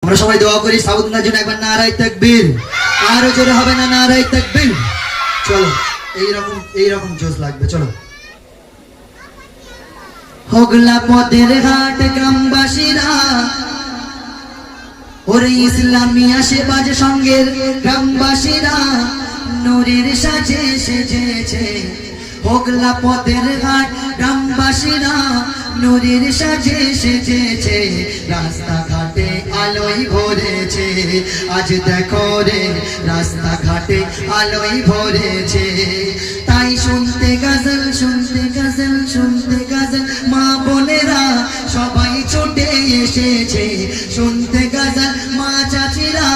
আমরা সবাই দোয়া করি সাউদিনের জন্য একবার নারায়ে তাকবীর, আরো জোরে হবে না নারায়ে তাকবীর। চলো এইরকম জোশ লাগবে। চলো। হোগলা পদের ঘাট গ্রামবাসীরা, ওরে ইসলামী আশেপাশ সঙ্গের গ্রামবাসীরা নূরের সাজে সেজেছে। হোগলা পদের ঘাট গ্রামবাসীরা নূরের সাজে সেজেছে, রাস্তাঘাটে আলোয় ভরেছে। আজ দেখো রে রাস্তাঘাটে আলোয় ভরেছে। তাই শুনতে গজল শুনতে গজল শুনতে গজল মা বোনেরা সবাই ছুটে এসেছে। শুনতে গজল মা চাচিরা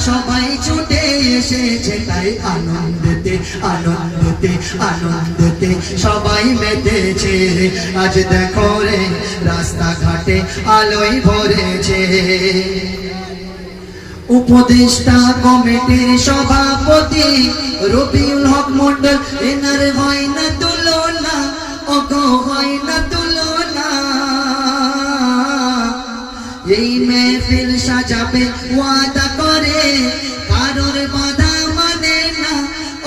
সবাই ছুটে এসেছে। তাই আনন্দেতে আনন্দেতে আনন্দেতে সবাই মেতেছে। আজ দেখো রে রাস্তাঘাটে আলোয় ভরেছে। উপদেষ্টা কমিটির সভাপতি রবিউল হক মন্ডল, এনার হয় না তুলনা, ওগো হয় না তুলনা। এই মেহফিল সাজাবে ওয়াদা করে, কারোর বাধা মানে না,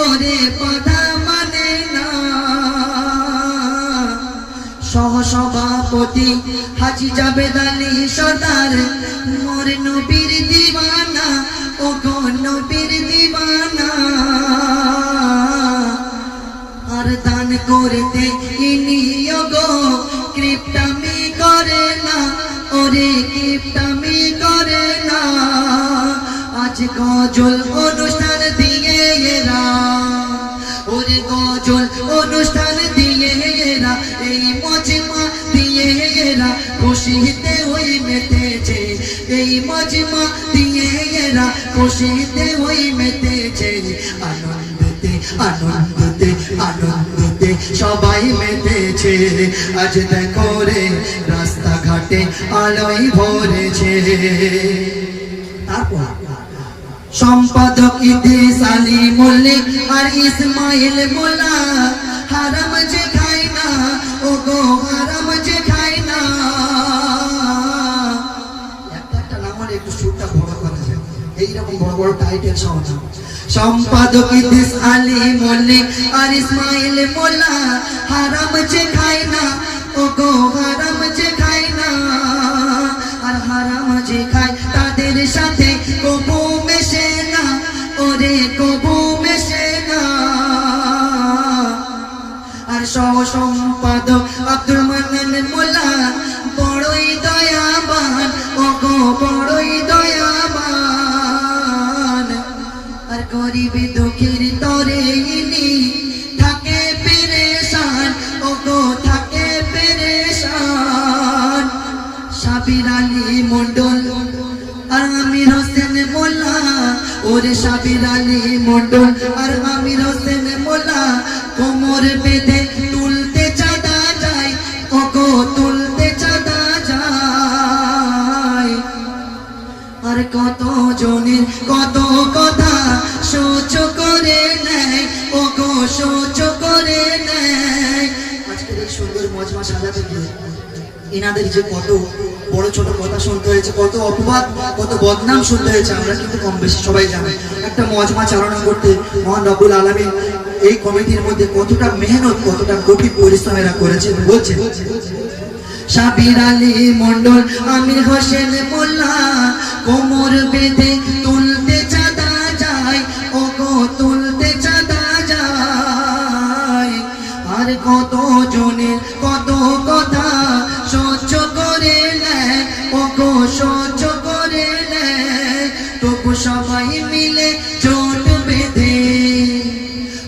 ওরে বাধা মানে না। সহসভাপতি হাজী জাবেদ আলী সরদার মোর নবীর দিওয়ানা, ওগো নবীর দিওয়ানা। আর দান করতে ইনি ওগো কৃপটামি করে না, ওরে কৃপটামি করে না। আজ গজল অনুষ্ঠান দিয়ে এরা, ওরে গজল অনুষ্ঠান দিয়ে এরা, এই মজমা দিয়ে এরা খুশিতে ওই মেতেছে। এই মজমা দিয়ে এরা খুশিতে ওই মেতেছে। আনন্দতে আনন্দতে আনন্দতে সবাই মেতেছে। আজ দেখো রে রাস্তাঘাটে আলোয় ভরেছে। তারপর সম্পাদক ইদ্রিস আলী মল্লিক আর ইসমাইল মোল্লা, হারাম যে খায় না, ওগো হারাম যে খায় না। একটা নাম হলে একটু সুরটা বড় করা যায়, এইরকম বড় বড় টাইটেল সহ। সম্পাদক ইদ্রিস আলী মল্লিক আর ইসমাইল মোল্লা, হারাম যে খায় না, ওগো হারাম যে খায় না। আর হারাম যে খায় তাদের সাথে কবু মেশে না, ওরে কবু মেশে না। আর সহ সম্পাদক আব্দুল মান্নান মোল্লা বড়ই দয়াবান, ওগো বড়ই দয়াবান। আর গরিব দুঃখীর তরে ইনি থাকে পেরেশান, ওগো থাকে পেরেশান। সাবির আলী মন্ডল আর আমির হোসেন মোল্লা, ওরে সাবির আলী মন্ডল আর আমির হোসেন মোল্লা কোমর বেঁধে তুলতে চাঁদা যায়, ওগো তুলতে চাঁদা যায়। আর কত জনের কত কথা সহ্য করে নেয়, ওগো সহ্য করে নেয়। আজকের এই সুন্দর মজমা সাজাতে গিয়ে এনাদের যে কত বড় ছোট কথা শুনতে হয়েছে, কত অপবাদ কত বদনাম শুনতে হয়েছে, আমরা কিন্তু কম বেশি সবাই জানি। একটা মজমা চালনা করতে মহান রব্বুল আলামিন এই কমিটির মধ্যে কতটা মেহনত কতটা কঠিন পরিশ্রম এরা করেছে। বলছে সাবির আলী মন্ডল আমির হোসেন মোল্লা কোমর বেঁধে তুলতে চাঁদা যায়, ওগো তুলতে চাঁদা যায়। আর কত জনের কত কথা সহ্য করে নেয়, ওগো সহ্য করে নেয়। তবু সবাই মিলে জোট বেঁধে,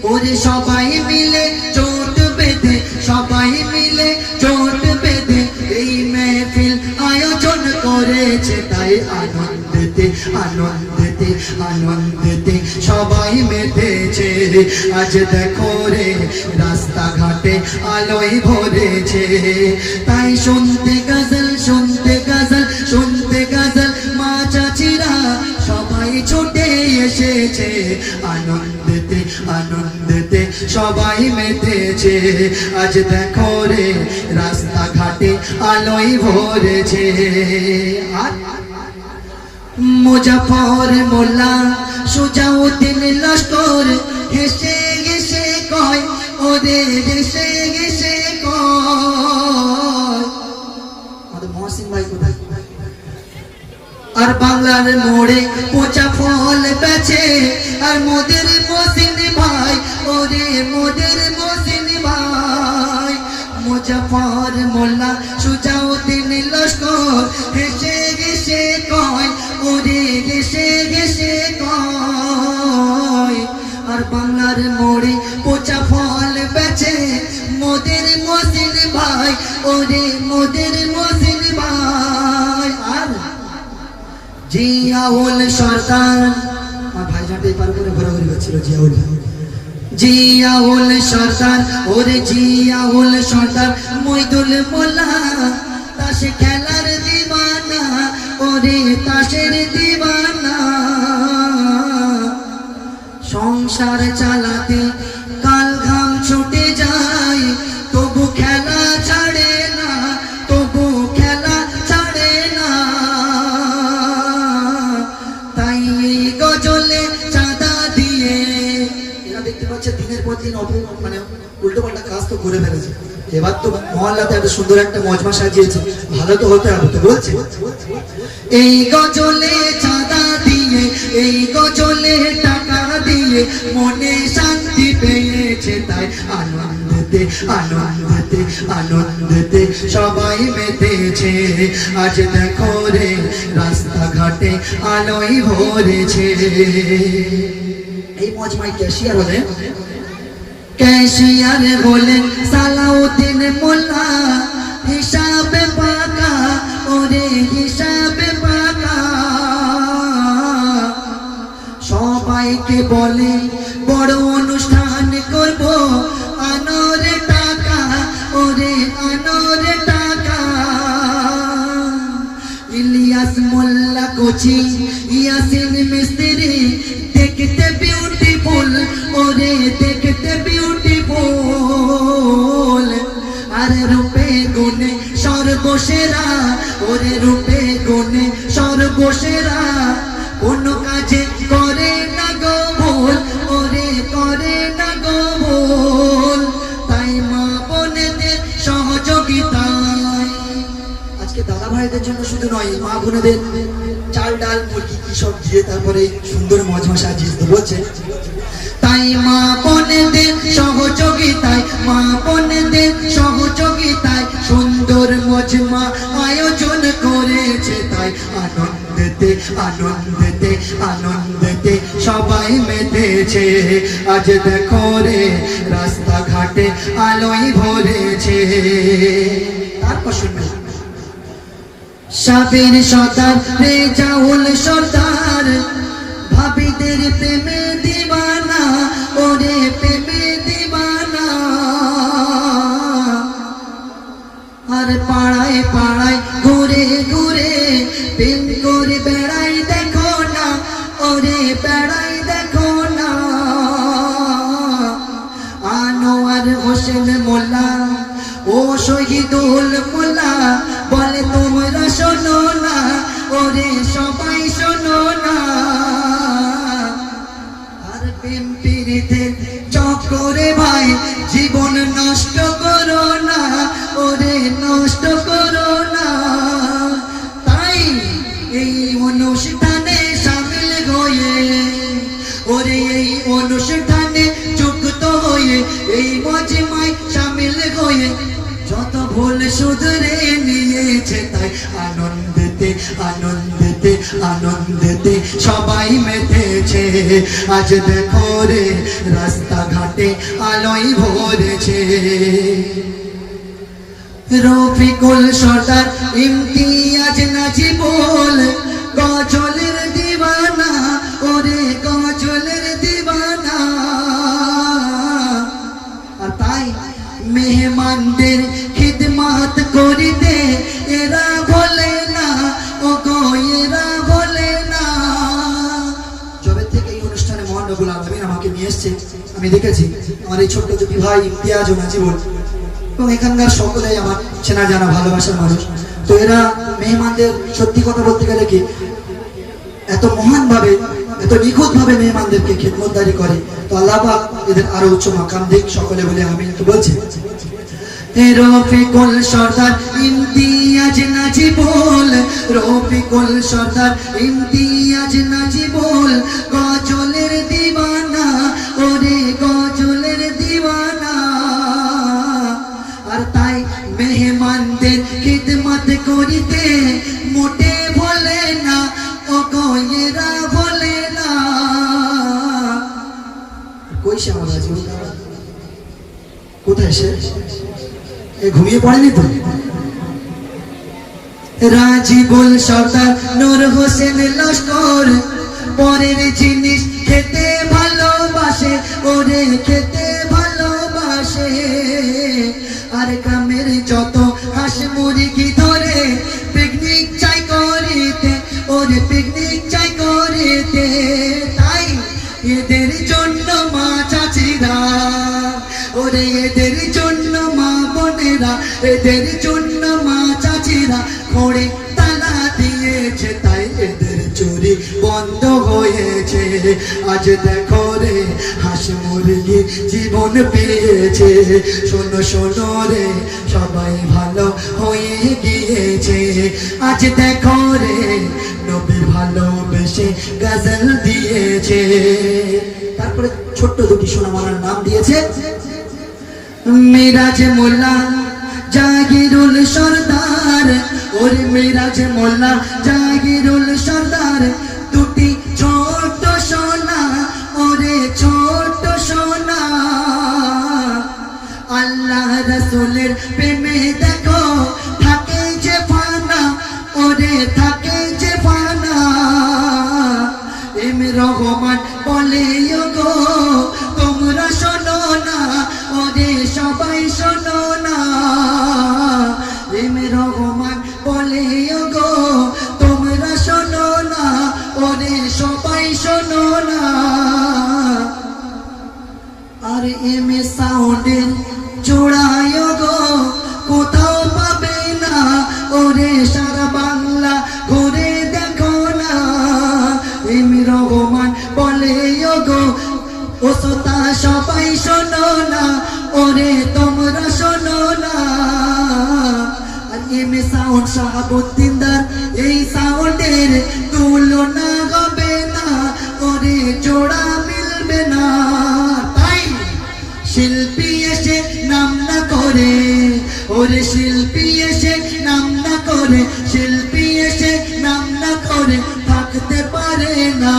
ওরে সবাই মিলে জোট বেঁধে, সবাই মিলে জোট বেঁধে এই মেহফিল আয়োজন করেছে। তাই আনন্দেতে আনন্দেতে আনন্দেতে সবাই মেতেছে। আজ দেখো রে রাস্তাঘাটে আলোয় ভরেছে। তাই শুনতে গজল শুনতে গজল শুনতে গজল মা চাচিরা সবাই ছুটে এসেছে। আনন্দেতে আনন্দেতে সবাই মেতেছে। আজ দেখো রে রাস্তাঘাটে আলোয় ভরেছে। আর মুজাফর মোল্লা সুজাউদ্দিন লস্কর হেসে হেসে কয় ওরে হেসে হেসে কয় আমাদের মহসিন ভাই কোথায়? আর বাংলার মোড়ে পচা ফল বেচে আর মোদের মহসিন ভাই ওরে মোদের মহসিন ভাই মুজাফর মোল্লা সুজাউদ্দিন লস্কর হেসে হেসে কয় ওরে হেসে হেসে কয় আর বাংলার মোড়ে পচা ফল বেচে মোদের মহসিন ভাই ওরে মোদের মহসিন ভাই। আর জিয়াউল সরদার আমার ভাইজানটা এই পার করে ঘোরাঘুরি করছিল জিয়াউল সরদার ওরে জিয়াউল সরদার মইদুল মোল্লা তাসে খেলার দিবানা ওরে তাসের দিবানা সংসার চালাতে কাল ঘাম ছুটে যায় তবু খেলা ছাড়ে না তবু খেলা ছাড়ে না তাই এই গজলে চাঁদা দিয়ে এরা দেখতে পাচ্ছে দিনের পর দিন মানে উল্টো পাল্টা কাজ তো করে ফেলেছে। এবার তো মহল্লাতে এত সুন্দর একটা মজমা সাজিয়েছে, ভালো তো হতে হবে তো বলছে। এই গজলে চাঁদা দিয়ে এই গজলে টাকা দিয়ে মনে শান্তি পেয়েছে তাই আনন্দেতে আনন্দেতে আনন্দেতে সবাই মেতেছে। আজ দেখো রে রাস্তাঘাটে আলোয় ভরেছে। এই মজমায় ক্যাশিয়ার হলেন ক্যাশিয়ার বলেন সালাউদ্দিন মোল্লা হিসাবে পাকা ওরে হিসাবে পাকা সবাইকে বলে বড় অনুষ্ঠান করব আনোরে টাকা ওরে আনোরে টাকা ইলিয়াস মোল্লা কোচি ইয়াসিন মিস্ত্রি দেখতে বিউটিফুল ওরে দেখতে বিউটিফুল আর রূপে গুণে সর্বসেরা ওরে রূপে গুণে সর্বসেরা কোন কাজে করে না গো ভুল ওরে করে না গো ভুল তাই মা বোনেদের সহযোগিতায় আজকে দাদা ভাইদের জন্য শুধু নয় মা বোনেদের চাল ডাল মুরগি কি সব দিয়ে তারপরে সুন্দর মজমা সাজিয়ে বলছে। তাই মা বোনেদের সহযোগিতায় মা বোনেদের সহযোগিতায় সুন্দর মজমা আয়োজন করেছে তাই আনন্দেতে আনন্দেতে আনন্দেতে সবাই মেতেছে। আজ দেখো রে রাস্তাঘাটে আলোয় ভরেছে। তারপর শুনবে সাবির সর্দার রেজাউল সর্দার ভাবিদের প্রেমে দিবানা ওরে প্রেমে দিবানা আর পাড়ায় পাড়ায় ঘুরে ঘুরে প্রেম করে বেড়াই দেখো না ওরে বেড়াই দেখো না আনোয়ার হোসেন মোল্লা ও শহীদুল মোল্লা বলে তোমরা শোনো না ওরে সবাই শোনো না আর প্রেম পীড়িতের চক্করে ভাই জীবন নষ্ট করো না ওরে নষ্ট করো না তাই এই অনুষ্ঠানে সামিল হয়ে ওরে এই অনুষ্ঠানে যুক্ত হয়ে এই মজমায় সামিল হয়ে যত ভুল শুধরে নিয়েছে তাই আনন্দেতে আনন্দেতে আনন্দেতে সবাই মেতেছে। আজ দেখো রে রাস্তাঘাটে আলোয় ভরেছে। রফিকুল সর্দার ইমতিয়াজ নাজিবুল গজলের দিবানা ওরে গজলের দিবানা আর তাই মেহমানদের খিদমত করিতে এরা বলে না ও গো এরা বলে না। যবে থেকে এই অনুষ্ঠানে মহান রব্বুল আলামিন আমাকে নিয়ে এসেছে আমি দেখেছি আমার এই ছোট্ট দুটি ভাই ইমতিয়াজ ও নাজিবুল এবং এখানকার সকলেই আমার চেনা জানা ভালোবাসার মানুষ। তো এরা মেহমানদের সত্যি কথা বলতে গেলে কি এত মহান ভাবে এত নিখুঁত ভাবে মেহমানদেরকে খেদমতদারি করে, তো আল্লাহ পাক এদের আরো উচ্চ মাকাম দিক। সকলে বলে আমিন। তো বলছে রফিকুল সর্দার ইমতিয়াজ নাজিবুল, রফিকুল সর্দার ইমতিয়াজ নাজিবুল গজলের দিওয়ানা, ওরে গজলের দিওয়ানা। আর তাই মেহমানদের খিদমত করিতে মোটে বলে না, ও গয়েরা বলে না। কই সে আমার রাজি? কোথায় সে? ঘুমিয়ে পড়েনি তো? রাজিবুল সর্দার নূর হোসেন লস্কর পরের জিনিস খেতে ভালোবাসে, ওরে খেতে ভালোবাসে। আর গ্রামের যত হাঁস মুরগি ধরে পিকনিক চাই করিতে, ওরে পিকনিক চাই করিতে। তাই এদের জন্য মা চাচিরা, ওরে এদের জন্য মা বোনেরা, এদের জন্য মা চাচিরা খড়ে তালা দিয়েছে, তাই এদের চুরি বন্ধ হয়েছে। আজ দেখো রে হাঁস মুরগি জীবন পেয়েছে, শোনো শোনো রে সবাই ভালো হয়ে গিয়েছে। আজ দেখো রে নবীর ভালোবেসে গজল দিয়েছে। তারপরে ছোট্ট দুটি সোনামালার নাম দিয়েছে মিরাজ মোল্লা জাগিরুল সর্দার, ওরে মিরাজ মোল্লা জাগিরুল সর্দার দুটি ছোট সোনা, ওরে ছোট সোনা। আল্লাহ রাসূলের প্রেমে দেখো থাকে যে ফানা, ওরে থাকে যে ফানা। এম রহমান বলে গো তোমরা শোনো না, ওরে সবাই শোনো না। এম রহমান বলে গো তোমরা শোনো না, ওরে সবাই শোনো না। আর এম সাউন্ডের জোড়ায় গো কোথাও পাবে না, ওরে সারা বাংলা ঘুরে দেখো না। এম রহমান বলে গো ও শ্রোতা সবাই শোনো না, ওরে তোমরা শোনো না। আর এম সাউন্ড শাহাবুদ্দিনদার এই সাউন্ডের তুলনা হবে না, ওরে জোড়া মিলবে না। তাই শিল্পী এসে নাম না করে, ওরে শিল্পী এসে নাম না করে, শিল্পী এসে নাম না করে থাকতে পারে না।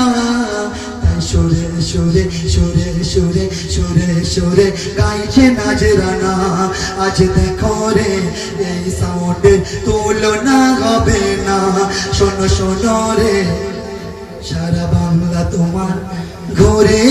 তাই সুরে সুরে সুরে সুরে সুরে সুরে গাইছে নাজরানা। আজ দেখো রে এই সাউন্ডের তুলনা হবে না। শোনো শোনো রে সারা বাংলা তোমার ঘুরে